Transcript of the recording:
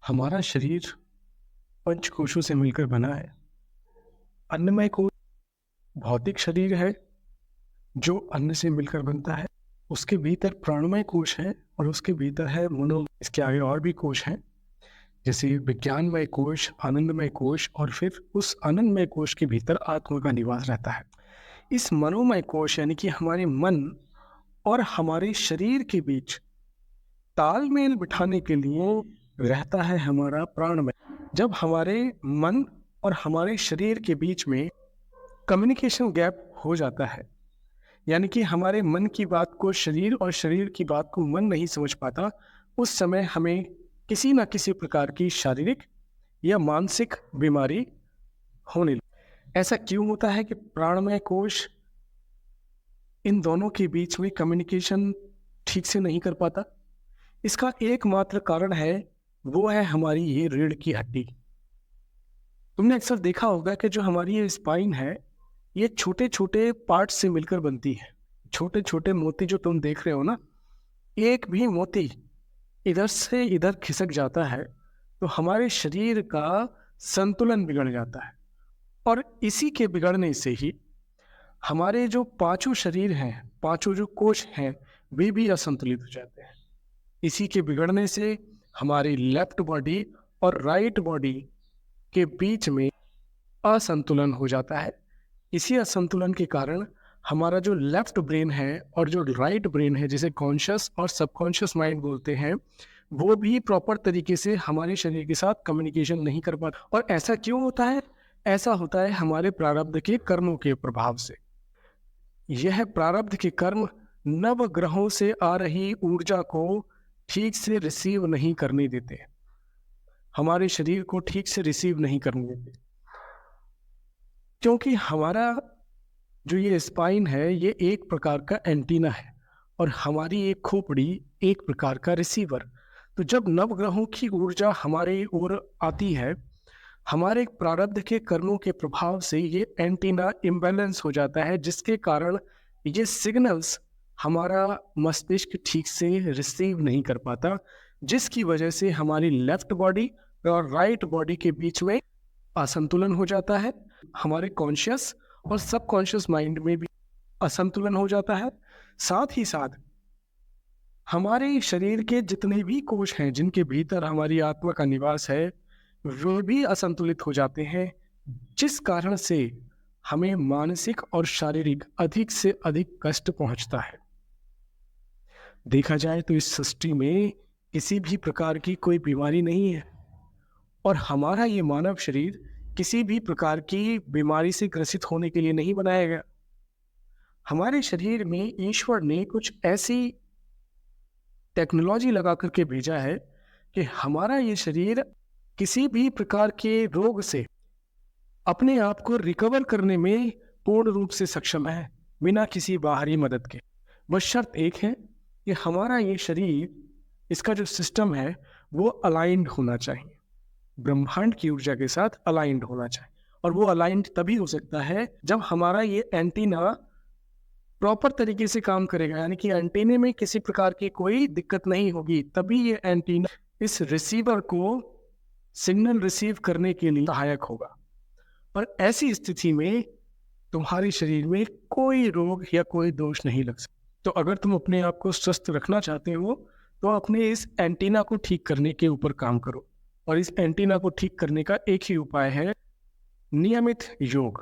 हमारा शरीर पंचकोशों से मिलकर बना है। अन्नमय कोश भौतिक शरीर है जो अन्न से मिलकर बनता है। उसके भीतर प्राणमय कोश है और उसके भीतर है मनो। इसके आगे और भी कोश हैं, जैसे विज्ञानमय कोश, आनंदमय कोश, और फिर उस आनंदमय कोश के भीतर आत्मा का निवास रहता है। इस मनोमय कोश यानी कि हमारे मन और हमारे शरीर के बीच तालमेल बिठाने के लिए रहता है हमारा प्राणमय। जब हमारे मन और हमारे शरीर के बीच में कम्युनिकेशन गैप हो जाता है, यानी कि हमारे मन की बात को शरीर और शरीर की बात को मन नहीं समझ पाता, उस समय हमें किसी न किसी प्रकार की शारीरिक या मानसिक बीमारी होने लगती। ऐसा क्यों होता है कि प्राणमय कोश इन दोनों के बीच में कम्युनिकेशन ठीक से नहीं कर पाता? इसका एकमात्र कारण है, वो है हमारी ये रीढ़ की हड्डी। तुमने अक्सर देखा होगा कि जो हमारी ये स्पाइन है, ये छोटे छोटे पार्ट्स से मिलकर बनती है। छोटे छोटे मोती जो तुम देख रहे हो ना, एक भी मोती इधर से इधर खिसक जाता है तो हमारे शरीर का संतुलन बिगड़ जाता है। और इसी के बिगड़ने से ही हमारे जो पांचों शरीर हैं, पांचों जो कोश हैं, वे भी असंतुलित हो जाते हैं। इसी के बिगड़ने से हमारी लेफ्ट बॉडी और राइट बॉडी के बीच में असंतुलन हो जाता है। इसी असंतुलन के कारण हमारा जो लेफ्ट ब्रेन है और जो राइट ब्रेन है, जिसे कॉन्शियस और सबकॉन्शियस माइंड बोलते हैं, वो भी प्रॉपर तरीके से हमारे शरीर के साथ कम्युनिकेशन नहीं कर पाता। और ऐसा क्यों होता है? ऐसा होता है हमारे प्रारब्ध के कर्मों के प्रभाव से। यह प्रारब्ध के कर्म नव ग्रहों से आ रही ऊर्जा को ठीक से रिसीव नहीं करने देते, हमारे शरीर को ठीक से रिसीव नहीं करने देते, क्योंकि हमारा जो ये स्पाइन है, ये एक प्रकार का एंटीना है और हमारी एक खोपड़ी एक प्रकार का रिसीवर। तो जब नवग्रहों की ऊर्जा हमारे ओर आती है, हमारे प्रारब्ध के कर्मों के प्रभाव से ये एंटीना इम्बैलेंस हो जाता है, जिसके कारण ये सिग्नल्स हमारा मस्तिष्क ठीक से रिसीव नहीं कर पाता, जिसकी वजह से हमारी लेफ्ट बॉडी और राइट बॉडी के बीच में असंतुलन हो जाता है। हमारे कॉन्शियस और सबकॉन्शियस माइंड में भी असंतुलन हो जाता है। साथ ही साथ हमारे शरीर के जितने भी कोश हैं, जिनके भीतर हमारी आत्मा का निवास है, वे भी असंतुलित हो जाते हैं, जिस कारण से हमें मानसिक और शारीरिक अधिक से अधिक कष्ट पहुंचता है। देखा जाए तो इस सृष्टि में किसी भी प्रकार की कोई बीमारी नहीं है और हमारा ये मानव शरीर किसी भी प्रकार की बीमारी से ग्रसित होने के लिए नहीं बनाया गया। हमारे शरीर में ईश्वर ने कुछ ऐसी टेक्नोलॉजी लगा करके भेजा है कि हमारा ये शरीर किसी भी प्रकार के रोग से अपने आप को रिकवर करने में पूर्ण रूप से सक्षम है, बिना किसी बाहरी मदद के। बस शर्त एक है कि हमारा ये शरीर, इसका जो सिस्टम है, वो अलाइंड होना चाहिए, ब्रह्मांड की ऊर्जा के साथ अलाइंड होना चाहिए। और वो अलाइंड तभी हो सकता है जब हमारा ये एंटीना प्रॉपर तरीके से काम करेगा, यानी कि एंटीने में किसी प्रकार की कोई दिक्कत नहीं होगी, तभी ये एंटीना इस रिसीवर को सिग्नल रिसीव करने के लिए सहायक होगा। और ऐसी स्थिति में तुम्हारे शरीर में कोई रोग या कोई दोष नहीं लग सकता। तो अगर तुम अपने आप को स्वस्थ रखना चाहते हो तो अपने इस एंटीना को ठीक करने के ऊपर काम करो। और इस एंटीना को ठीक करने का एक ही उपाय है, नियमित योग।